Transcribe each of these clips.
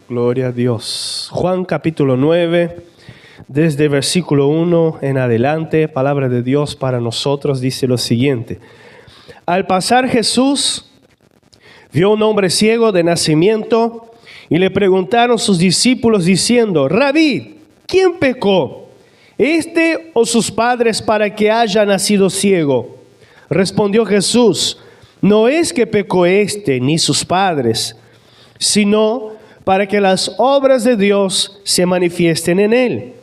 Gloria a Dios. Juan capítulo 9, desde versículo 1 en adelante, palabra de Dios para nosotros, dice lo siguiente. Al pasar Jesús vio un hombre ciego de nacimiento y le preguntaron sus discípulos diciendo: Rabí, ¿quién pecó, este o sus padres, para que haya nacido ciego? Respondió Jesús: no es que pecó este ni sus padres, sino para que las obras de Dios se manifiesten en él.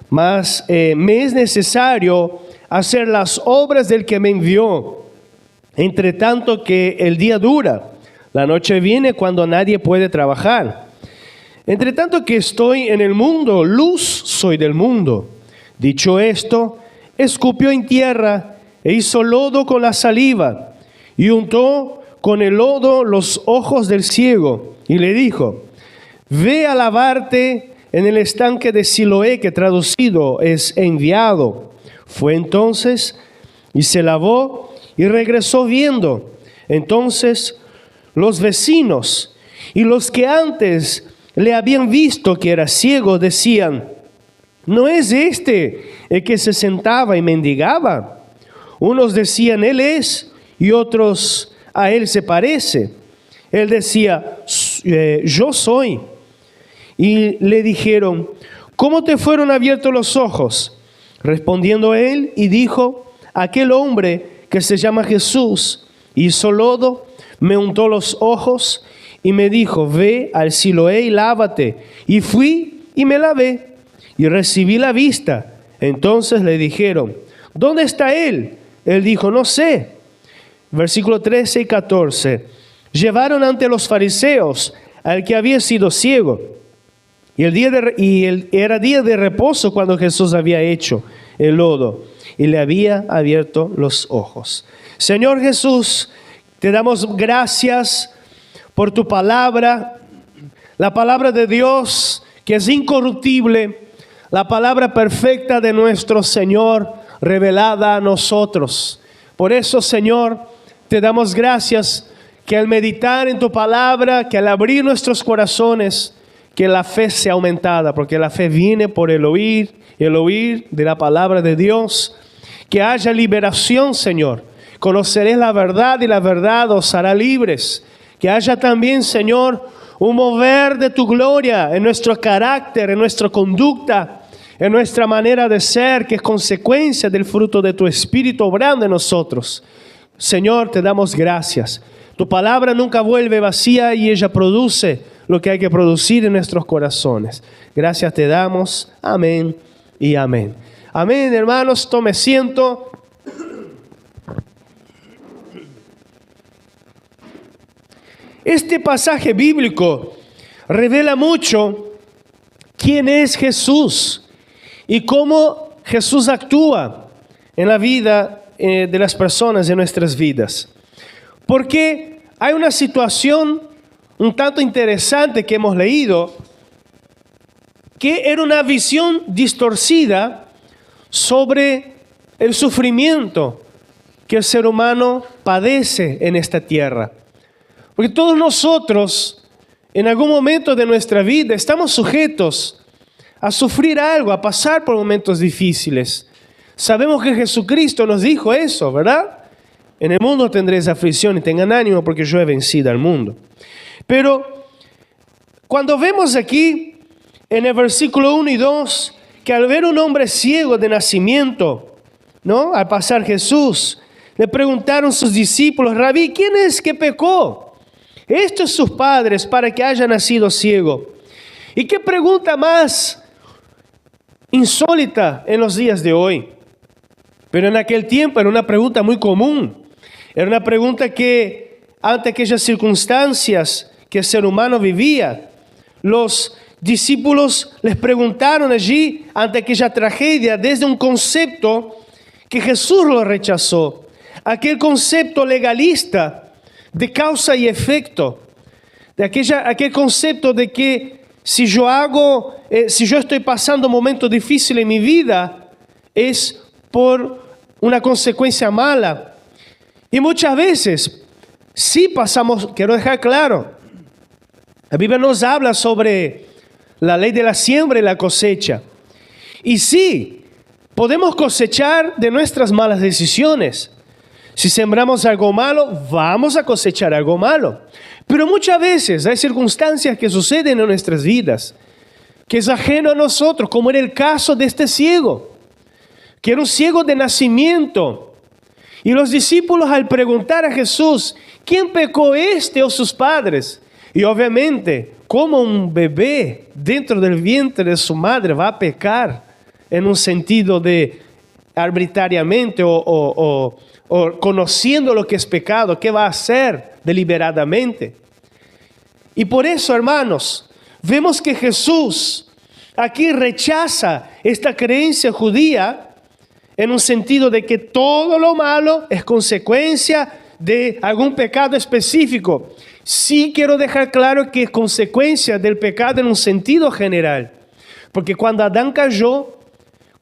Mas me es necesario hacer las obras del que me envió, entre tanto que el día dura. La noche viene cuando nadie puede trabajar. Entre tanto que estoy en el mundo, luz soy del mundo. Dicho esto, escupió en tierra e hizo lodo con la saliva y untó con el lodo los ojos del ciego y le dijo: ve a lavarte en el estanque de Siloé, que traducido es enviado. Fue entonces y se lavó y regresó viendo. Entonces los vecinos y los que antes le habían visto que era ciego decían: ¿no es este el que se sentaba y mendigaba? Unos decían: él es, y otros: a él se parece. Él decía: yo soy. Y le dijeron: ¿cómo te fueron abiertos los ojos? Respondiendo él y dijo: aquel hombre que se llama Jesús hizo lodo, me untó los ojos y me dijo: ve al Siloé y lávate. Y fui y me lavé y recibí la vista. Entonces le dijeron: ¿dónde está él? Él dijo: no sé. Versículo 13 y 14. Llevaron ante los fariseos al que había sido ciego. Era día de reposo cuando Jesús había hecho el lodo y le había abierto los ojos. Señor Jesús, te damos gracias por tu palabra, la palabra de Dios que es incorruptible, la palabra perfecta de nuestro Señor revelada a nosotros. Por eso, Señor, te damos gracias que al meditar en tu palabra, que al abrir nuestros corazones, que la fe sea aumentada, porque la fe viene por el oír de la palabra de Dios. Que haya liberación, Señor. Conoceréis la verdad y la verdad os hará libres. Que haya también, Señor, un mover de tu gloria en nuestro carácter, en nuestra conducta, en nuestra manera de ser, que es consecuencia del fruto de tu Espíritu obrando en nosotros. Señor, te damos gracias. Tu palabra nunca vuelve vacía y ella produce lo que hay que producir en nuestros corazones. Gracias te damos. Amén y amén. Amén, hermanos. Tome asiento. Este pasaje bíblico revela mucho quién es Jesús y cómo Jesús actúa en la vida de las personas, en nuestras vidas. Porque hay una situación un tanto interesante que hemos leído, que era una visión distorcida sobre el sufrimiento que el ser humano padece en esta tierra. Porque todos nosotros, en algún momento de nuestra vida, estamos sujetos a sufrir algo, a pasar por momentos difíciles. Sabemos que Jesucristo nos dijo eso, ¿verdad? En el mundo tendréis aflicción y tengan ánimo porque yo he vencido al mundo. Pero cuando vemos aquí en el versículo 1 y 2 que al ver un hombre ciego de nacimiento, ¿no? Al pasar Jesús, le preguntaron sus discípulos: Rabí, ¿quién es que pecó, estos sus padres, para que haya nacido ciego? ¿Y qué pregunta más insólita en los días de hoy? Pero en aquel tiempo era una pregunta muy común. Era una pregunta que ante aquellas circunstancias que el ser humano vivía, los discípulos les preguntaron allí ante aquella tragedia desde un concepto que Jesús lo rechazó, aquel concepto legalista de causa y efecto, de aquel concepto de que si yo estoy pasando momentos difíciles en mi vida, es por una consecuencia mala. Y muchas veces sí pasamos, quiero dejar claro, La Biblia nos habla sobre la ley de la siembra y la cosecha. Y sí, podemos cosechar de nuestras malas decisiones. Si sembramos algo malo, vamos a cosechar algo malo. Pero muchas veces hay circunstancias que suceden en nuestras vidas que es ajeno a nosotros, como en el caso de este ciego, que era un ciego de nacimiento. Y los discípulos, al preguntar a Jesús, ¿quién pecó, este o sus padres? Y obviamente, ¿cómo un bebé dentro del vientre de su madre va a pecar en un sentido de arbitrariamente o conociendo lo que es pecado? ¿Qué va a hacer deliberadamente? Y por eso, hermanos, vemos que Jesús aquí rechaza esta creencia judía en un sentido de que todo lo malo es consecuencia de algún pecado específico. Sí quiero dejar claro que es consecuencia del pecado en un sentido general. Porque cuando Adán cayó,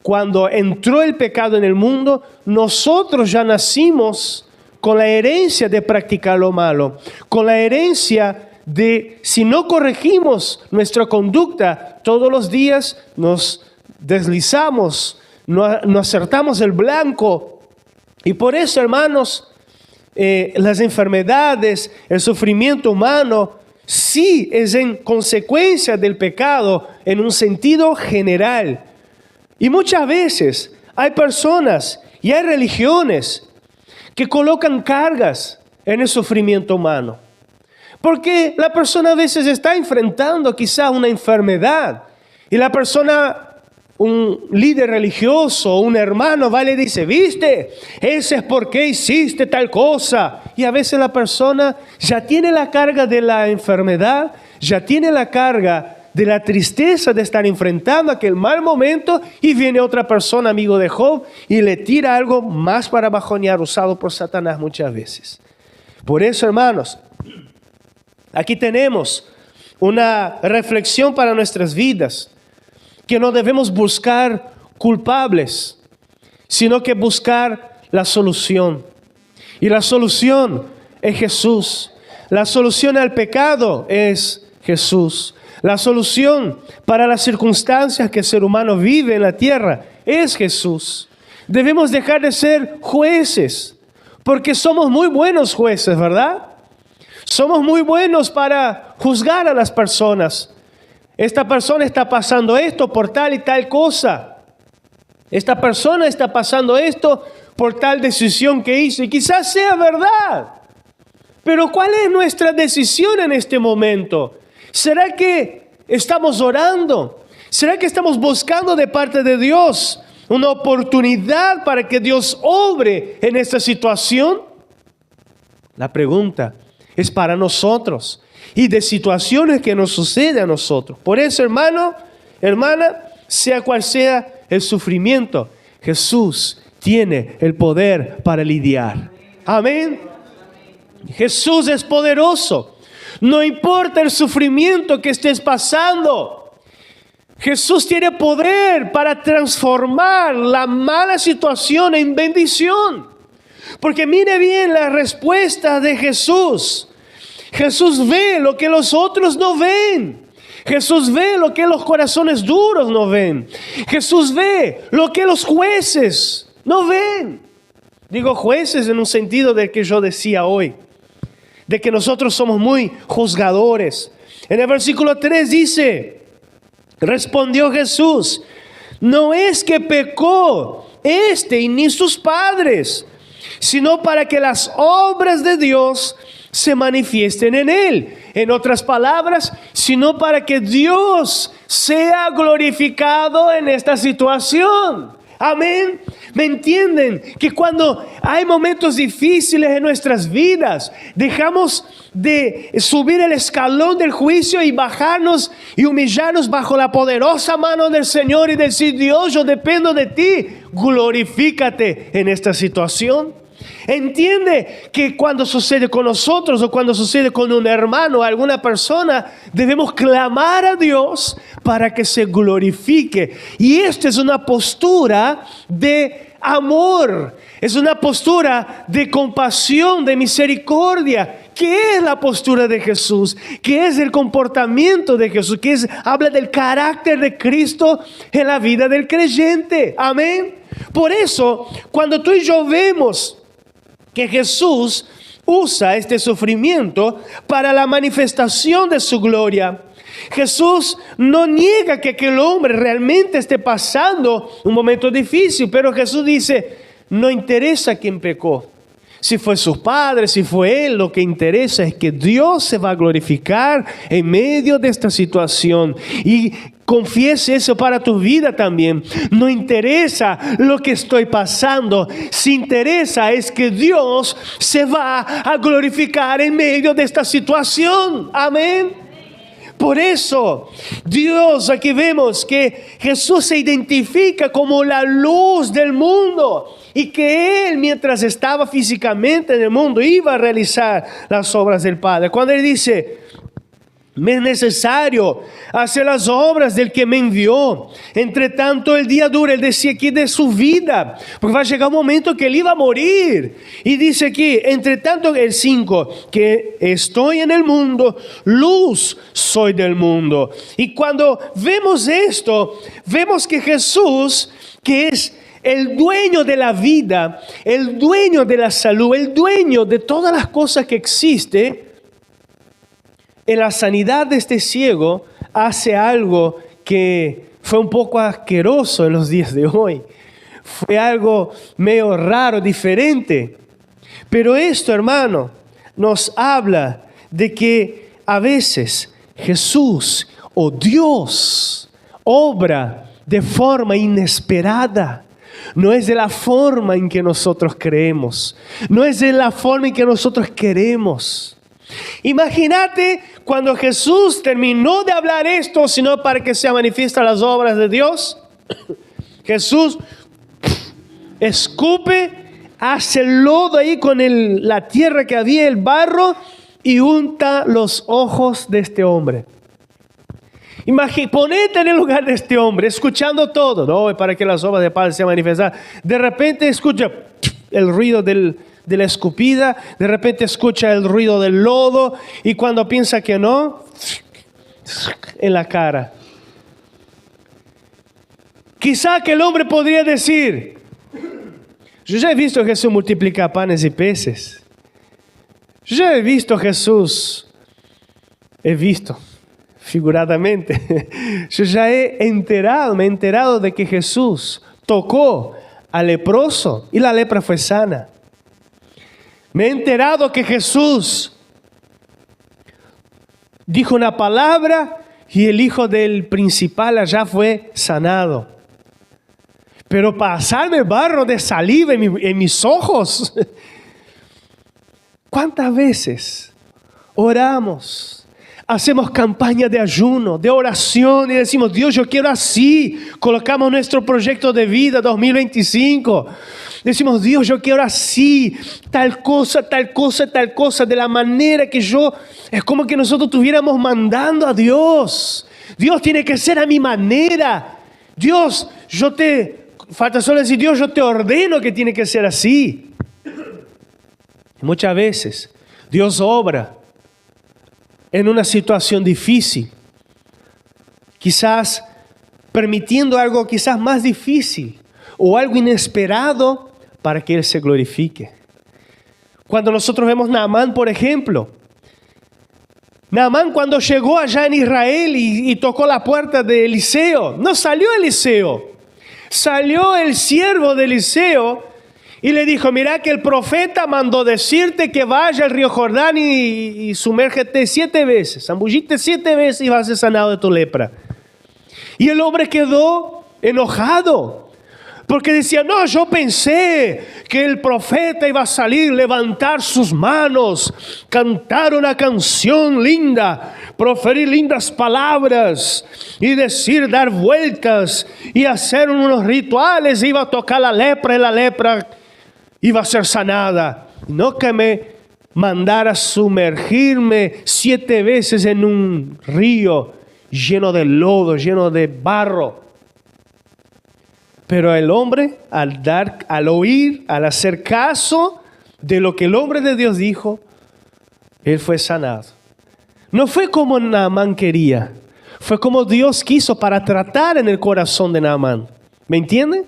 cuando entró el pecado en el mundo, nosotros ya nacimos con la herencia de practicar lo malo, con la herencia de, si no corregimos nuestra conducta, todos los días nos deslizamos, no acertamos el blanco. Y por eso, hermanos, las enfermedades, el sufrimiento humano, sí es en consecuencia del pecado en un sentido general. Y muchas veces hay personas y hay religiones que colocan cargas en el sufrimiento humano. Porque la persona a veces está enfrentando quizá una enfermedad y la persona, un líder religioso, un hermano va y le dice, ¿viste? Ese es por qué hiciste tal cosa. Y a veces la persona ya tiene la carga de la enfermedad, ya tiene la carga de la tristeza de estar enfrentando aquel mal momento y viene otra persona, amigo de Job, y le tira algo más para bajonear, usado por Satanás muchas veces. Por eso, hermanos, aquí tenemos una reflexión para nuestras vidas, que no debemos buscar culpables, sino que buscar la solución. Y la solución es Jesús. La solución al pecado es Jesús. La solución para las circunstancias que el ser humano vive en la tierra es Jesús. Debemos dejar de ser jueces, porque somos muy buenos jueces, ¿verdad? Somos muy buenos para juzgar a las personas. Esta persona está pasando esto por tal y tal cosa. Esta persona está pasando esto por tal decisión que hizo. Y quizás sea verdad. Pero ¿cuál es nuestra decisión en este momento? ¿Será que estamos orando? ¿Será que estamos buscando de parte de Dios una oportunidad para que Dios obre en esta situación? La pregunta es para nosotros y de situaciones que nos suceden a nosotros. Por eso, hermano, hermana, sea cual sea el sufrimiento, Jesús tiene el poder para lidiar. Amén. Jesús es poderoso. No importa el sufrimiento que estés pasando, Jesús tiene poder para transformar la mala situación en bendición. Porque mire bien la respuesta de Jesús. Jesús ve lo que los otros no ven. Jesús ve lo que los corazones duros no ven. Jesús ve lo que los jueces no ven. Digo jueces en un sentido del que yo decía hoy, de que nosotros somos muy juzgadores. En el versículo 3 dice, respondió Jesús, no es que pecó este ni sus padres, sino para que las obras de Dios se manifiesten en él. En otras palabras, sino para que Dios sea glorificado en esta situación. Amén. ¿Me entienden? Que cuando hay momentos difíciles en nuestras vidas, dejamos de subir el escalón del juicio y bajarnos y humillarnos bajo la poderosa mano del Señor y decir, Dios, yo dependo de ti, glorifícate en esta situación. Entiende que cuando sucede con nosotros o cuando sucede con un hermano o alguna persona, debemos clamar a Dios para que se glorifique. Y esta es una postura de amor, es una postura de compasión, de misericordia, ¿Qué es la postura de Jesús? ¿Qué es el comportamiento de Jesús? Habla del carácter de Cristo en la vida del creyente. Amén. Por eso, cuando tú y yo vemos que Jesús usa este sufrimiento para la manifestación de su gloria, Jesús no niega que aquel hombre realmente esté pasando un momento difícil, pero Jesús dice, no interesa quién pecó. Si fue sus padres, si fue él, lo que interesa es que Dios se va a glorificar en medio de esta situación. Y confiese eso para tu vida también. No interesa lo que estoy pasando. Si interesa es que Dios se va a glorificar en medio de esta situación. Amén. Por eso, Dios, aquí vemos que Jesús se identifica como la luz del mundo y que Él, mientras estaba físicamente en el mundo, iba a realizar las obras del Padre. Cuando Él dice, me es necesario hacer las obras del que me envió. Entre tanto el día dura, Él decía aquí de su vida, porque va a llegar un momento que Él iba a morir. Y dice aquí, entre tanto el 5, que estoy en el mundo, luz soy del mundo. Y cuando vemos esto, vemos que Jesús, que es el dueño de la vida, el dueño de la salud, el dueño de todas las cosas que existen, en la sanidad de este ciego hace algo que fue un poco asqueroso en los días de hoy. Fue algo medio raro, diferente. Pero esto, hermano, nos habla de que a veces Jesús o Dios obra de forma inesperada. No es de la forma en que nosotros creemos. No es de la forma en que nosotros queremos. Imagínate cuando Jesús terminó de hablar esto, sino para que se manifiesten las obras de Dios. Jesús escupe, hace el lodo ahí con la tierra que había, el barro, y unta los ojos de este hombre. Ponete en el lugar de este hombre, escuchando todo, ¿no? Para que las obras de Padre se manifestaran. De repente escucha el ruido de la escupida, de repente escucha el ruido del lodo, y cuando piensa que no, en la cara. Quizá que el hombre podría decir, yo ya he visto a Jesús multiplicar panes y peces. Yo ya he visto a Jesús, figuradamente, yo ya me he enterado de que Jesús tocó al leproso y la lepra fue sana. Me he enterado que Jesús dijo una palabra y el hijo del principal allá fue sanado. Pero pasarme barro de saliva en mis ojos. ¿Cuántas veces oramos? Hacemos campaña de ayuno, de oración y decimos, Dios, yo quiero así. Colocamos nuestro proyecto de vida 2025. Decimos, Dios, yo quiero así, tal cosa, de la manera que yo, es como que nosotros estuviéramos mandando a Dios. Dios tiene que ser a mi manera. Dios, falta solo decir, Dios, yo te ordeno que tiene que ser así. Muchas veces Dios obra en una situación difícil, quizás permitiendo algo quizás más difícil o algo inesperado para que Él se glorifique. Cuando nosotros vemos Naamán, por ejemplo, Naamán cuando llegó allá en Israel y tocó la puerta de Eliseo, no salió Eliseo, salió el siervo de Eliseo y le dijo, mira que el profeta mandó decirte que vaya al río Jordán y sumérgete 7 veces, zambullite 7 veces y vas a ser sanado de tu lepra. Y el hombre quedó enojado, porque decía, no, yo pensé que el profeta iba a salir, levantar sus manos, cantar una canción linda, proferir lindas palabras y decir, dar vueltas y hacer unos rituales, iba a tocar la lepra y la lepra iba a ser sanada. No que me mandara sumergirme 7 veces en un río lleno de lodo, lleno de barro. Pero el hombre, al oír, al hacer caso de lo que el hombre de Dios dijo, él fue sanado. No fue como Naamán quería, fue como Dios quiso para tratar en el corazón de Naamán. ¿Me entienden?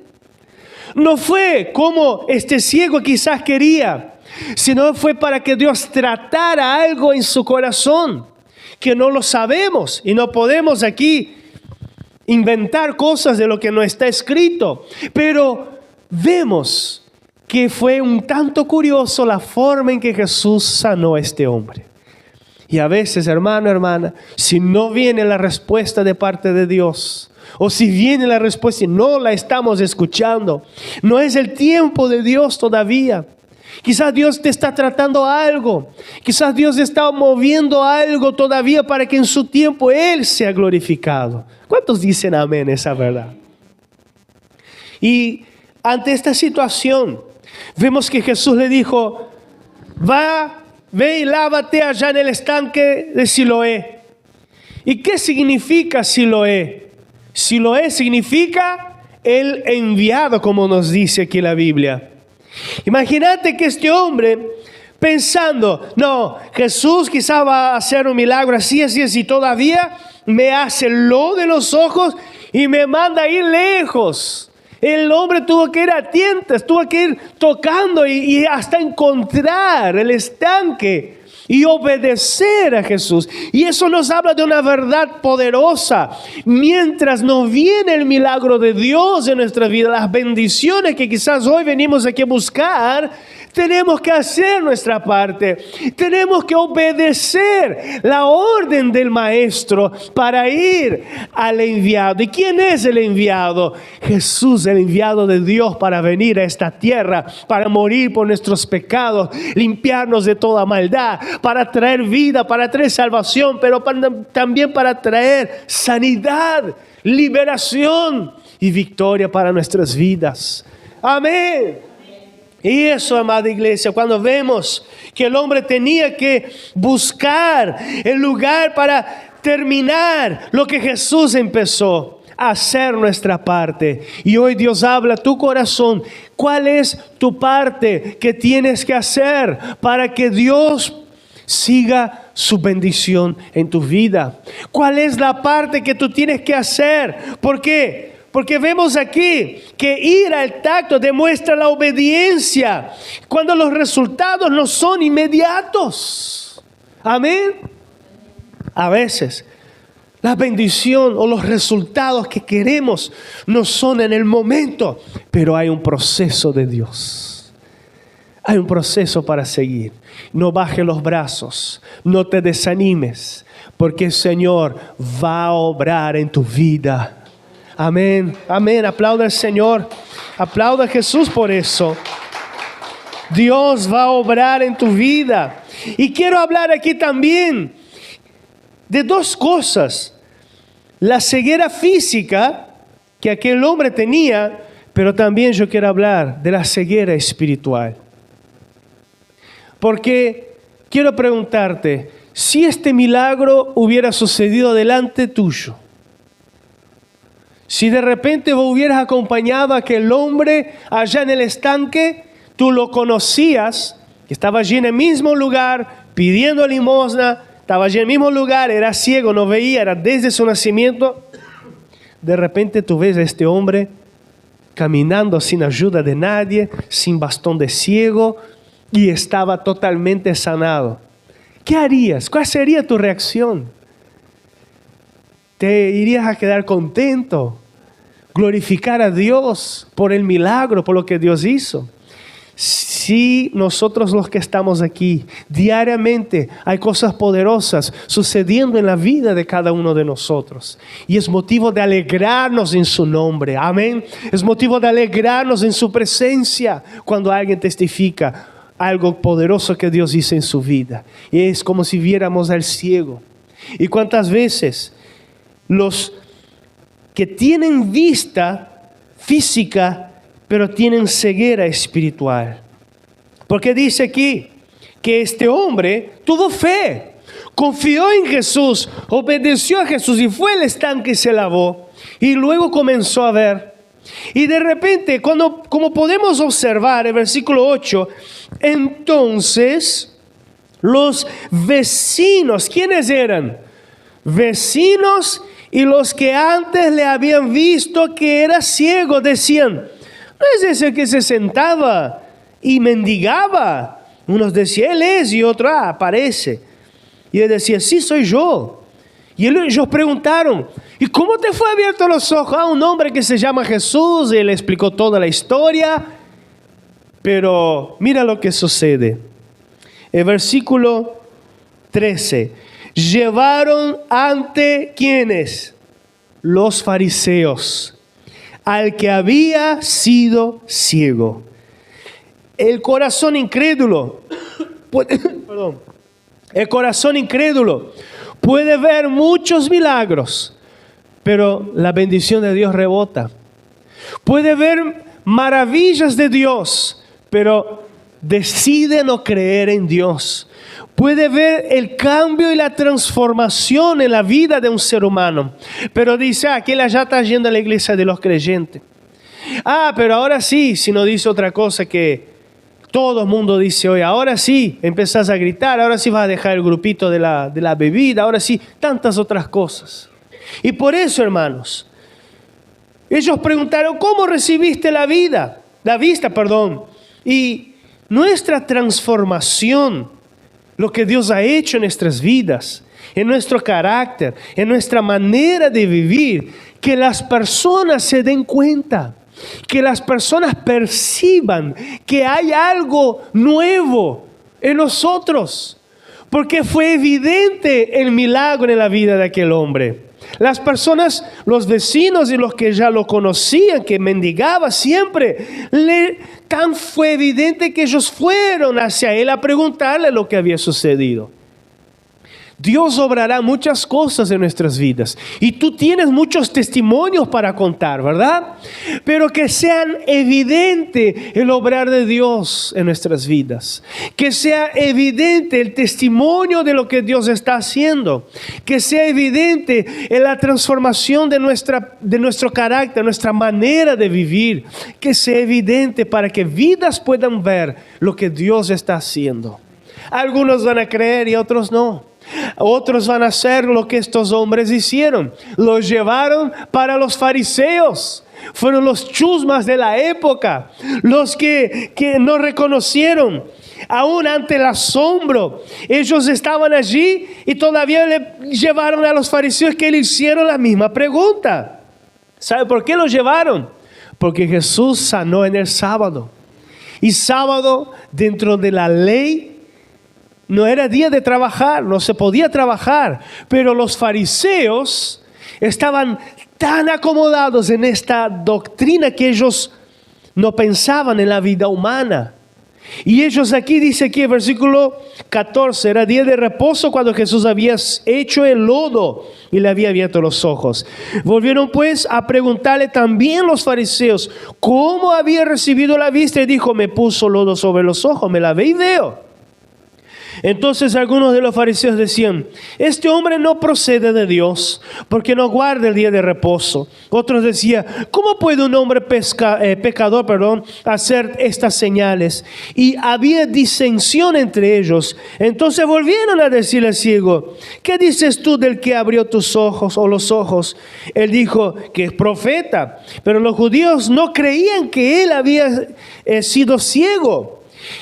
No fue como este ciego quizás quería, sino fue para que Dios tratara algo en su corazón, que no lo sabemos y no podemos aquí inventar cosas de lo que no está escrito. Pero vemos que fue un tanto curioso la forma en que Jesús sanó a este hombre. Y a veces, hermano, hermana, si no viene la respuesta de parte de Dios, o si viene la respuesta y no la estamos escuchando, no es el tiempo de Dios todavía. Quizás Dios te está tratando algo, quizás Dios está moviendo algo todavía para que en su tiempo Él sea glorificado. ¿Cuántos dicen amén esa verdad? Y ante esta situación, vemos que Jesús le dijo, ve y lávate allá en el estanque de Siloé. ¿Y qué significa Siloé? Siloé significa el enviado, como nos dice aquí la Biblia. Imagínate que este hombre pensando, no, Jesús quizá va a hacer un milagro así, y todavía me hace lo de los ojos y me manda a ir lejos. El hombre tuvo que ir a tientas, tuvo que ir tocando y hasta encontrar el estanque y obedecer a Jesús. Y eso nos habla de una verdad poderosa. Mientras no viene el milagro de Dios en nuestra vida, las bendiciones que quizás hoy venimos aquí a buscar, tenemos que hacer nuestra parte. Tenemos que obedecer la orden del Maestro para ir al enviado. ¿Y quién es el enviado? Jesús, el enviado de Dios para venir a esta tierra, para morir por nuestros pecados, limpiarnos de toda maldad, para traer vida, para traer salvación, pero también para traer sanidad, liberación y victoria para nuestras vidas. Amén. Y eso, amada iglesia, cuando vemos que el hombre tenía que buscar el lugar para terminar lo que Jesús empezó, hacer nuestra parte. Y hoy Dios habla a tu corazón. ¿Cuál es tu parte que tienes que hacer para que Dios siga su bendición en tu vida? ¿Cuál es la parte que tú tienes que hacer? ¿Por qué? Porque vemos aquí que ir al tacto demuestra la obediencia cuando los resultados no son inmediatos. Amén. A veces la bendición o los resultados que queremos no son en el momento, pero hay un proceso de Dios. Hay un proceso para seguir. No bajes los brazos, no te desanimes, porque el Señor va a obrar en tu vida. Amén, amén. Aplauda al Señor, aplauda a Jesús por eso. Dios va a obrar en tu vida. Y quiero hablar aquí también de dos cosas: la ceguera física que aquel hombre tenía, pero también yo quiero hablar de la ceguera espiritual. Porque quiero preguntarte, si este milagro hubiera sucedido delante tuyo, si de repente vos hubieras acompañado a aquel hombre allá en el estanque, tú lo conocías, estaba allí en el mismo lugar pidiendo limosna, estaba allí en el mismo lugar, era ciego, no veía, era desde su nacimiento. De repente tú ves a este hombre caminando sin ayuda de nadie, sin bastón de ciego, y estaba totalmente sanado. ¿Qué harías? ¿Cuál sería tu reacción? ¿Te irías a quedar contento? ¿Glorificar a Dios por el milagro, por lo que Dios hizo? Si nosotros los que estamos aquí, diariamente hay cosas poderosas sucediendo en la vida de cada uno de nosotros. Y es motivo de alegrarnos en su nombre. Amén. Es motivo de alegrarnos en su presencia cuando alguien testifica algo poderoso que Dios hizo en su vida. Y es como si viéramos al ciego. ¿Y cuántas veces los que tienen vista física, pero tienen ceguera espiritual? Porque dice aquí que este hombre tuvo fe, confió en Jesús, obedeció a Jesús y fue al estanque y se lavó. Y luego comenzó a ver. Y de repente, como podemos observar en versículo 8, entonces Los vecinos, ¿quiénes eran? Vecinos y los que antes le habían visto que era ciego decían, ¿no es ese que se sentaba y mendigaba? Unos decían, él es, y otro, parece. Y él decía, sí, soy yo. Y ellos preguntaron, ¿y cómo te fue abierto los ojos? Un hombre que se llama Jesús, y él explicó toda la historia. Pero mira lo que sucede. El versículo 13. Llevaron ante ¿quiénes? Los fariseos, al que había sido ciego. El corazón incrédulo, el corazón incrédulo puede ver muchos milagros, pero la bendición de Dios rebota. Puede ver maravillas de Dios, pero decide no creer en Dios. Puede ver el cambio y la transformación en la vida de un ser humano, pero dice, aquel allá está yendo a la iglesia de los creyentes. Pero ahora sí, si no dice otra cosa que todo el mundo dice hoy, ahora sí, empezás a gritar, ahora sí vas a dejar el grupito de la bebida, ahora sí, tantas otras cosas. Y por eso, hermanos, ellos preguntaron, ¿cómo recibiste la vista? Y nuestra transformación, lo que Dios ha hecho en nuestras vidas, en nuestro carácter, en nuestra manera de vivir, que las personas se den cuenta, que las personas perciban que hay algo nuevo en nosotros, porque fue evidente el milagro en la vida de aquel hombre. Las personas, los vecinos y los que ya lo conocían, que mendigaba siempre, tan fue evidente que ellos fueron hacia él a preguntarle lo que había sucedido. Dios obrará muchas cosas en nuestras vidas y tú tienes muchos testimonios para contar, ¿verdad? Pero que sean evidente el obrar de Dios en nuestras vidas, que sea evidente el testimonio de lo que Dios está haciendo, que sea evidente en la transformación de nuestro carácter, nuestra manera de vivir, que sea evidente para que vidas puedan ver lo que Dios está haciendo. Algunos van a creer y otros no. Otros van a hacer lo que estos hombres hicieron. Los llevaron para los fariseos. Fueron los chusmas de la época, los que no reconocieron. Aún ante el asombro, ellos estaban allí y todavía le llevaron a los fariseos que le hicieron la misma pregunta. ¿Sabe por qué los llevaron? Porque Jesús sanó en el sábado. Y sábado, dentro de la ley, no era día de trabajar, no se podía trabajar, pero los fariseos estaban tan acomodados en esta doctrina que ellos no pensaban en la vida humana. Y ellos aquí, dice aquí el versículo 14, era día de reposo cuando Jesús había hecho el lodo y le había abierto los ojos. Volvieron pues a preguntarle también los fariseos cómo había recibido la vista y dijo, me puso lodo sobre los ojos, me lavé y veo. Entonces algunos de los fariseos decían, este hombre no procede de Dios, porque no guarda el día de reposo. Otros decían, ¿cómo puede un hombre pecador hacer estas señales? Y había disensión entre ellos. Entonces volvieron a decirle al ciego, ¿qué dices tú del que abrió tus ojos o los ojos? Él dijo que es profeta, pero los judíos no creían que él había sido ciego,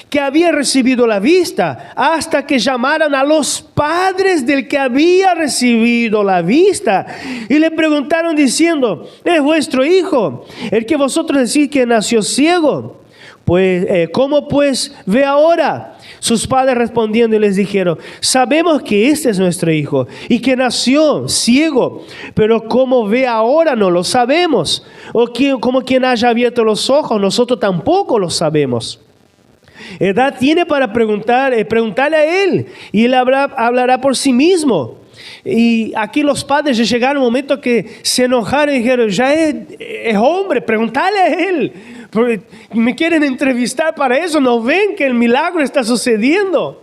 que había recibido la vista, hasta que llamaran a los padres del que había recibido la vista y le preguntaron diciendo, ¿es vuestro hijo el que vosotros decís que nació ciego? Pues, ¿cómo pues ve ahora? Sus padres respondiendo y les dijeron, sabemos que este es nuestro hijo y que nació ciego, pero cómo ve ahora no lo sabemos, o como quien haya abierto los ojos, nosotros tampoco lo sabemos. Edad tiene para preguntarle a él y él hablará por sí mismo. Y aquí los padres llegaron a un momento que se enojaron y dijeron, ya es hombre, preguntale a él, porque me quieren entrevistar para eso, no ven que el milagro está sucediendo.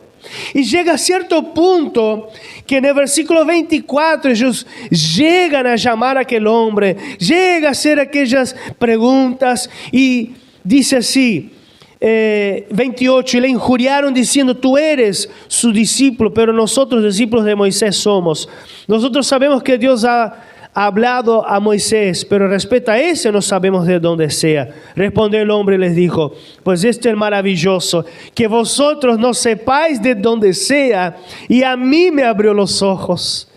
Y llega a cierto punto que en el versículo 24 ellos llegan a llamar a aquel hombre, llega a hacer aquellas preguntas y dice así, 28, y le injuriaron diciendo: tú eres su discípulo, pero nosotros discípulos de Moisés somos. Nosotros sabemos que Dios ha hablado a Moisés, pero respecto a ese no sabemos de dónde sea. Respondió el hombre y les dijo: pues esto es maravilloso, que vosotros no sepáis de dónde sea, y a mí me abrió los ojos.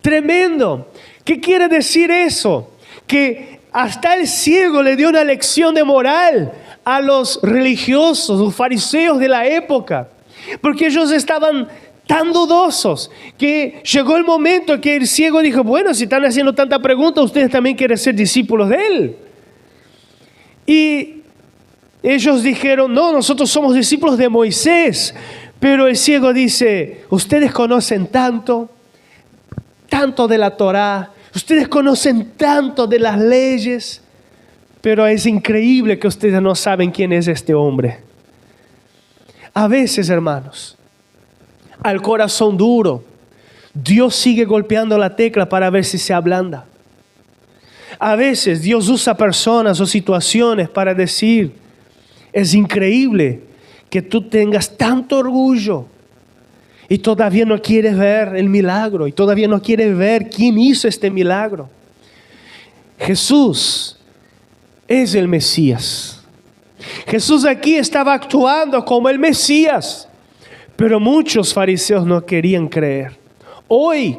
Tremendo. ¿Qué quiere decir eso? Que hasta el ciego le dio una lección de moral a los religiosos, los fariseos de la época, porque ellos estaban tan dudosos que llegó el momento que el ciego dijo: bueno, si están haciendo tanta pregunta, ustedes también quieren ser discípulos de él. Y ellos dijeron: no, nosotros somos discípulos de Moisés. Pero el ciego dice: ustedes conocen tanto de la Torá, ustedes conocen tanto de las leyes, pero es increíble que ustedes no saben quién es este hombre. A veces, hermanos, al corazón duro, Dios sigue golpeando la tecla para ver si se ablanda. A veces Dios usa personas o situaciones para decir: es increíble que tú tengas tanto orgullo y todavía no quieres ver el milagro, y todavía no quieres ver quién hizo este milagro. Jesús es el Mesías. Jesús aquí estaba actuando como el Mesías, pero muchos fariseos no querían creer. Hoy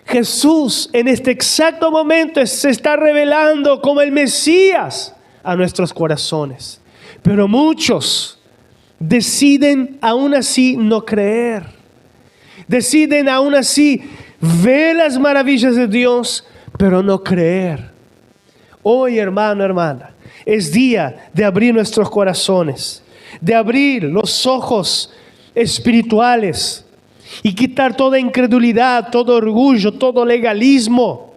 Jesús en este exacto momento se está revelando como el Mesías a nuestros corazones, pero muchos deciden aún así no creer. Deciden aún así ver las maravillas de Dios, pero no creer. Hoy, hermano, hermana, es día de abrir nuestros corazones, de abrir los ojos espirituales y quitar toda incredulidad, todo orgullo, todo legalismo,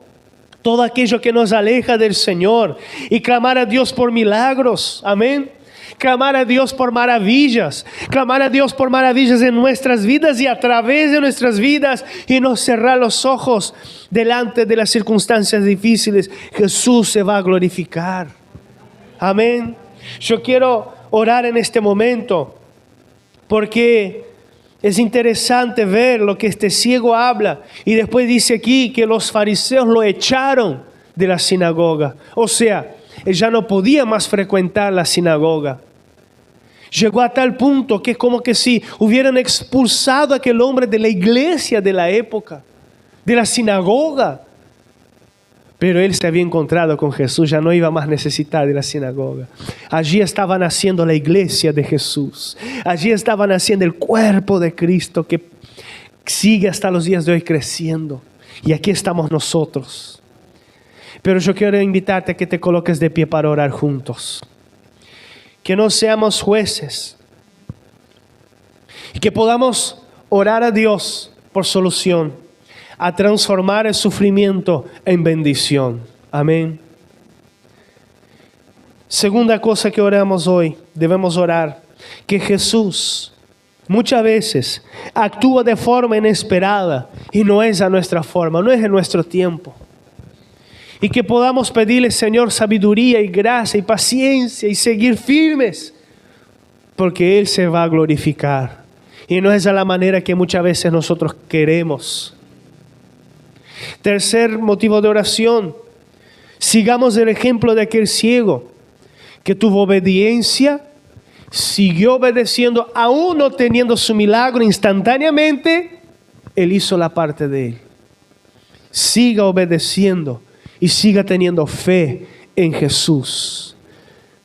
todo aquello que nos aleja del Señor, y clamar a Dios por milagros. Amén. Clamar a Dios por maravillas, clamar a Dios por maravillas en nuestras vidas y a través de nuestras vidas, y no cerrar los ojos delante de las circunstancias difíciles. Jesús se va a glorificar. Amén. Yo quiero orar en este momento porque es interesante ver lo que este ciego habla, y después dice aquí que los fariseos lo echaron de la sinagoga. O sea, él ya no podía más frecuentar la sinagoga. Llegó a tal punto que es como que si hubieran expulsado a aquel hombre de la iglesia de la época, de la sinagoga. Pero él se había encontrado con Jesús, ya no iba más a necesitar de la sinagoga. Allí estaba naciendo la iglesia de Jesús. Allí estaba naciendo el cuerpo de Cristo que sigue hasta los días de hoy creciendo. Y aquí estamos nosotros. Pero yo quiero invitarte a que te coloques de pie para orar juntos. Que no seamos jueces. Y que podamos orar a Dios por solución, a transformar el sufrimiento en bendición. Amén. Segunda cosa que oramos hoy, debemos orar, que Jesús muchas veces actúa de forma inesperada y no es a nuestra forma, no es en nuestro tiempo. Y que podamos pedirle, Señor, sabiduría y gracia y paciencia y seguir firmes, porque Él se va a glorificar. Y no es a la manera que muchas veces nosotros queremos. Tercer motivo de oración: sigamos el ejemplo de aquel ciego que tuvo obediencia, siguió obedeciendo, aún no teniendo su milagro instantáneamente. Él hizo la parte de él. Siga obedeciendo y siga teniendo fe en Jesús.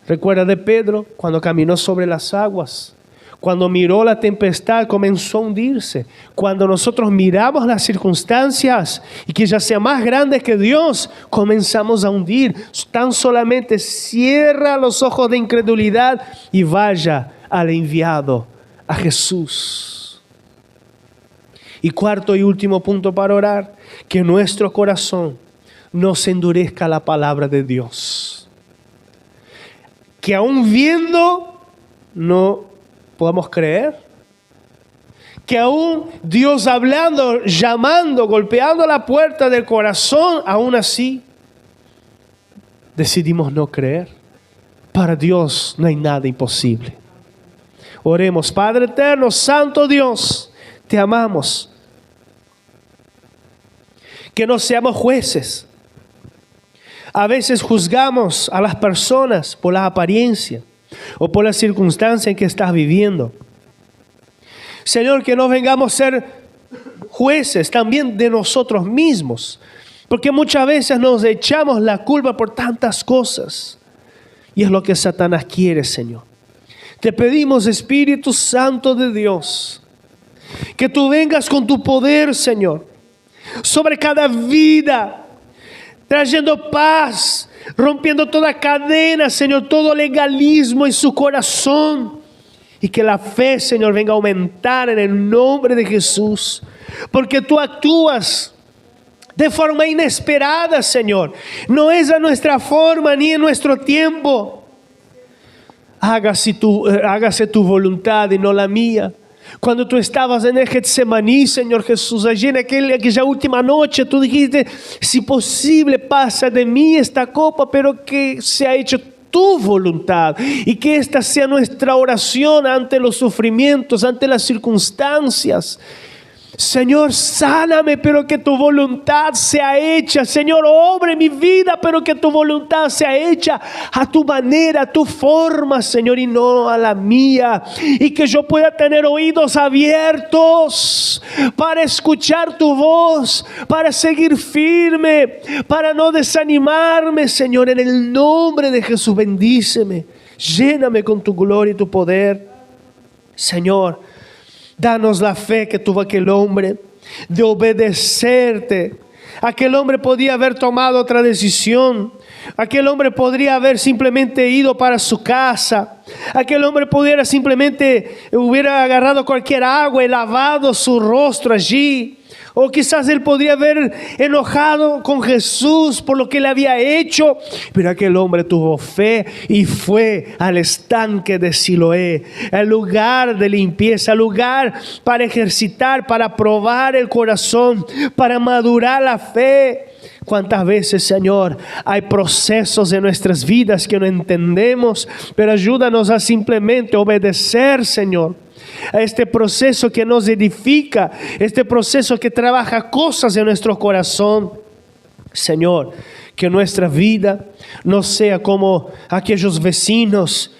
Recuerda de Pedro cuando caminó sobre las aguas. Cuando miró la tempestad, comenzó a hundirse. Cuando nosotros miramos las circunstancias y que ya sea más grande que Dios, comenzamos a hundir. Tan solamente cierra los ojos de incredulidad y vaya al enviado, a Jesús. Y cuarto y último punto para orar: que nuestro corazón no se endurezca a la palabra de Dios. Que aún viendo no podamos creer. Que aún Dios hablando, llamando, golpeando la puerta del corazón, aún así decidimos no creer. Para Dios no hay nada imposible. Oremos. Padre eterno, santo Dios, te amamos. Que no seamos jueces. A veces juzgamos a las personas por la apariencia o por la circunstancia en que estás viviendo. Señor, que no vengamos a ser jueces también de nosotros mismos, porque muchas veces nos echamos la culpa por tantas cosas, y es lo que Satanás quiere, Señor. Te pedimos, Espíritu Santo de Dios, que tú vengas con tu poder, Señor, sobre cada vida, trayendo paz, rompiendo toda cadena, Señor, todo legalismo en su corazón, y que la fe, Señor, venga a aumentar en el nombre de Jesús, porque tú actúas de forma inesperada, Señor. No es a nuestra forma ni en nuestro tiempo. Hágase tu voluntad y no la mía. Cuando tú estabas en el Getsemaní, Señor Jesús, allí en aquella última noche, tú dijiste: si posible pasa de mí esta copa, pero que sea hecho tu voluntad, y que esta sea nuestra oración ante los sufrimientos, ante las circunstancias. Señor, sáname, pero que tu voluntad sea hecha. Señor, obre mi vida, pero que tu voluntad sea hecha a tu manera, a tu forma, Señor, y no a la mía. Y que yo pueda tener oídos abiertos para escuchar tu voz, para seguir firme, para no desanimarme, Señor. En el nombre de Jesús, bendíceme, lléname con tu gloria y tu poder, Señor. Danos la fe que tuvo aquel hombre de obedecerte. Aquel hombre podía haber tomado otra decisión. Aquel hombre podría haber simplemente ido para su casa. Aquel hombre hubiera agarrado cualquier agua y lavado su rostro allí. O quizás él podría haber enojado con Jesús por lo que le había hecho. Pero aquel hombre tuvo fe y fue al estanque de Siloé, el lugar de limpieza, el lugar para ejercitar, para probar el corazón, para madurar la fe. ¿Cuántas veces, Señor, hay procesos en nuestras vidas que no entendemos? Pero ayúdanos a simplemente obedecer, Señor, a este proceso que nos edifica, este proceso que trabaja cosas en nuestro corazón. Señor, que nuestra vida no sea como aquellos vecinos,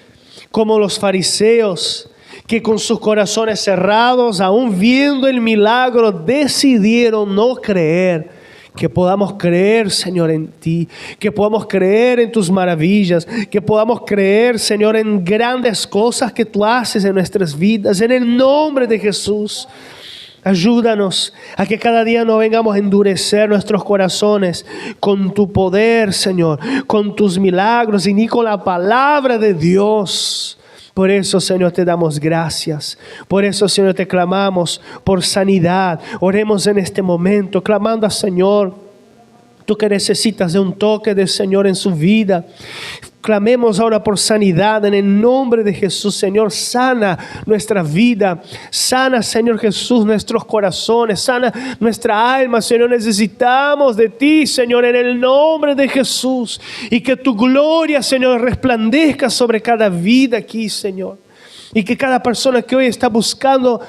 como los fariseos, que con sus corazones cerrados, aún viendo el milagro, decidieron no creer. Que podamos creer, Señor, en ti, que podamos creer en tus maravillas, que podamos creer, Señor, en grandes cosas que tú haces en nuestras vidas, en el nombre de Jesús. Ayúdanos a que cada día no vengamos a endurecer nuestros corazones con tu poder, Señor, con tus milagros y ni con la palabra de Dios. Por eso, Señor, te damos gracias. Por eso, Señor, te clamamos por sanidad. Oremos en este momento, clamando al Señor. Tú que necesitas de un toque del Señor en su vida. Clamemos ahora por sanidad en el nombre de Jesús. Señor, sana nuestra vida. Sana, Señor Jesús, nuestros corazones. Sana nuestra alma, Señor. Necesitamos de ti, Señor, en el nombre de Jesús. Y que tu gloria, Señor, resplandezca sobre cada vida aquí, Señor. Y que cada persona que hoy está buscando,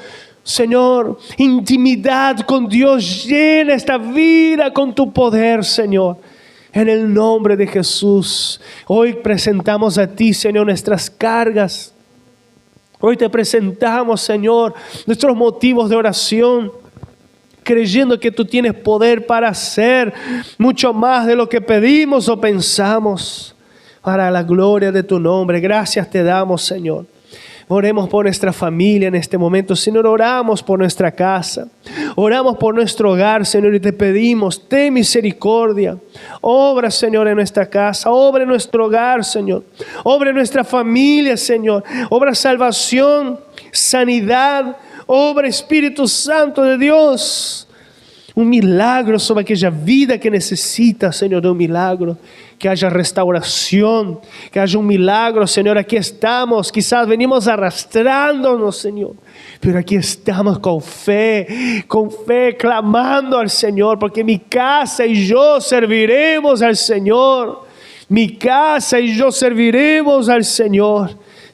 Señor, intimidad con Dios, llena esta vida con tu poder, Señor. En el nombre de Jesús, hoy presentamos a ti, Señor, nuestras cargas. Hoy te presentamos, Señor, nuestros motivos de oración, creyendo que tú tienes poder para hacer mucho más de lo que pedimos o pensamos, para la gloria de tu nombre. Gracias te damos, Señor. Oremos por nuestra familia en este momento. Señor, oramos por nuestra casa. Oramos por nuestro hogar, Señor, y te pedimos, ten misericordia. Obra, Señor, en nuestra casa. Obra en nuestro hogar, Señor. Obra en nuestra familia, Señor. Obra salvación, sanidad. Obra Espíritu Santo de Dios. Un milagro sobre aquella vida que necesita, Señor, de un milagro. Que haya restauración, que haya un milagro, Señor. Aquí estamos, quizás venimos arrastrándonos, Señor, pero aquí estamos con fe, clamando al Señor, porque mi casa y yo serviremos al Señor. mi casa y yo serviremos al Señor.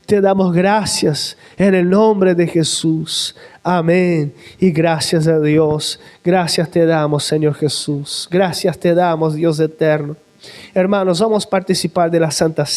Te damos gracias en el nombre de Jesús. Amén. Y gracias a Dios. Gracias te damos, Señor Jesús. Gracias te damos, Dios eterno. Hermanos, vamos a participar de la Santa Cena.